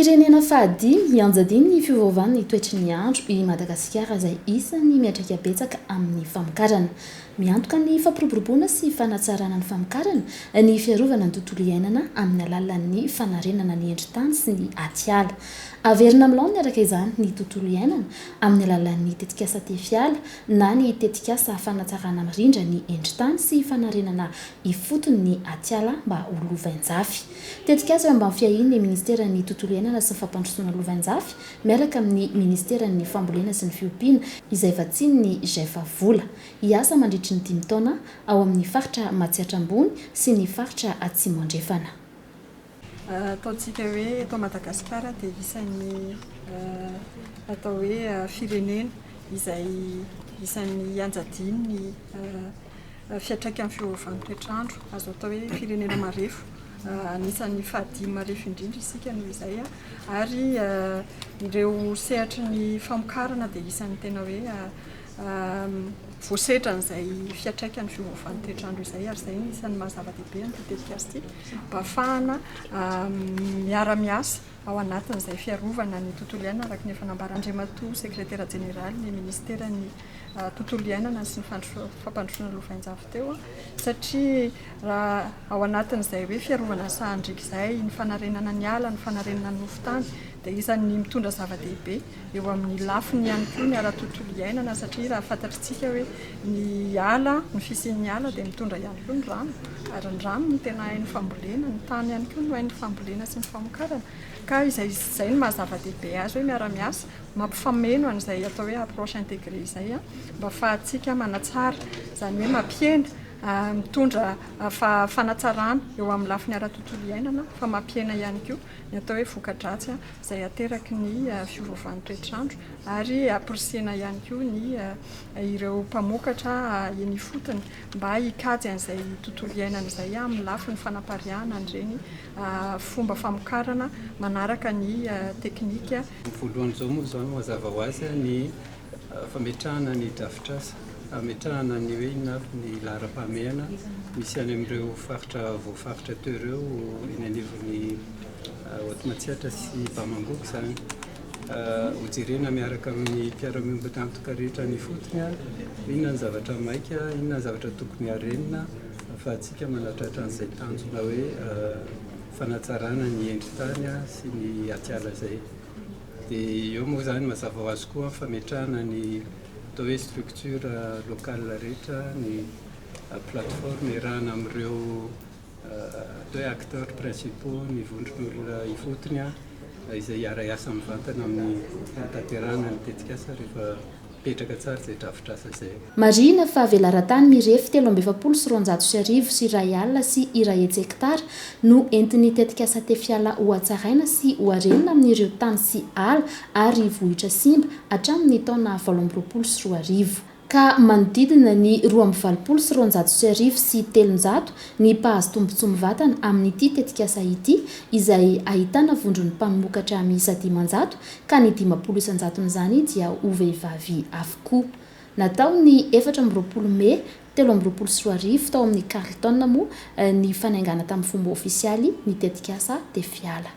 Firenena fahadimy mianjadiny ny fiovaovan'ny toetry ny andro i Madagasikara izay isan'ny miatrika betsaka amin'ny famokarana. Miantoka ny fampiroboroboana sy fanatsarana ny famokarana ny fiarovana ny tontolo iainana amin'ny alalan'ny fanarenana ny endri-tany sy ny atiala. Averina amin'ny ny araka izany ny tontolo iainana amin'ny alalan'ny tetikasa tefiala na ny tetikasa fanatsarana mirindra ny endri-tany sy fanarenana ifotony ny atiala mba ho lovain-jafy. Tetikasa mba fiahiny ny ministeran'ny tontolo iainana sy ny fampandrosoana lovain-jafy miaraka amin'ny ministeran'ny fambolena sy ny fiompiana izay vatsiny ny Jefa Vola. Hiasa mandritra ny 5 taona ao amin'ny faritra Matsiatra Ambony sy ny faritra Atsimo Andrefana. Ataontsika hoe eto Madagasikara dia isan'ny atao hoe firenena izay isan'ny anjadiny ny fiantraikan'ny fiovaovan'ny toetr'andro, azo atao hoe firenena marefo, anisan'ny fahadimy marefo indrindra isika noho izay ary ireo sehatra ny famokarana dia isan'ny tena hoe voasedra n'izay fiantraikan'ny fiovaovan'ny toetr'andro izay ary izay isan'ny mahazava-dehibe ny tetikasa ity mba ahafahana miara-miasa ao anatin'izay fiarovana ny tontolo iainana araka ny efa nambaran-Andriamatoa sekretera jeneraly ny ministeran'ny tontolo iainana sy ny fampandrosoana lovain-jafy teo satria raha ao anatin'izay hoe fiarovana sahandrika izay ny fanarenana ny ala, ny fanarenana ny nofotany dia isan'ny mitondra zava-dehibe eo amin'ny lafiny ihany koa ny ara-tontolo iainana satria raha fantatritsika hoe ny ala, ny fisian'ny ala dia mitondra ihany koa ny rano ary ny rano no tena hain'ny fambolena, ny tany ihany koa no hain'ny fambolena sy ny famokarana ka izay no mahazava-dehibe azy hoe miara-miasa mampifameno an'izay atao hoe approche intégrée izay mba ahafahantsika manatsara izany hoe mampiena mitondra fanatsarana eo amin'ny lafiny ara-tontolo iainana fa mampiena ihany koa ny atao hoe voka-dratsy izay ateraky ny fiovaovan'ny toetr'andro ary amporisihana ihany koa ny ireo mpamokatra eny ifotony mba hikajy an'izay tontolo iainana izay amin'ny lafiny fanampariahana an'ireny fomba famokarana manaraka ny teknika. Voalohany izao moa izao mazava ho azy ny fametrahana ny drafitr'asa, ametrahana ny hoe inona ny laharam-pahamehana misy any amin'ireo faritra voafaritra teo ireo eny anivon'ny Matsiatra sy Bamangoko izany. Hojerena miaraka amin'ny mpiara-miombona antoka rehetra ny fotony inona ny zavatra maika, inona ny zavatra tokony harenina ahafahantsika manatratra an'izay tanjona hoe fanatsarana ny endri-tany sy ny atiala izay. Dia eo moa izany mazava ho azy koa fametrahana ny atao hoe structure locale rehetra, ny plateforme erahana amin'ireo atao hoe acteurs principaux ny vondron'olona ifotony izay hiara-iasa mivantana amin'ny tanterahana ny tetikasa rehefa petraka tsara izay drafitr'asa izay. Marina fa velaran-tany mirefy 3,730 sy R1 sy R1 hektara no entin'ny tetikasa tefiala ho hatsaraina sy ho harenina amin'ireo tany sy ala ary vohitra simba hatramin'ny taona 2024 ka manodidina ny 2,330 sy 300 ny mpahazo tombotsoa mivantana amin'ity tetikasa ity izay ahitana vondron'ny mpanomokatra miisa 500 ka ny 500 n'izany dia ho vehivavy avokoa. Natao ny 14 Mey 2024 tao amin'ny Carleton moa ny fanaingana tamin'ny fomba ofisialy ny tetikasa tefiala.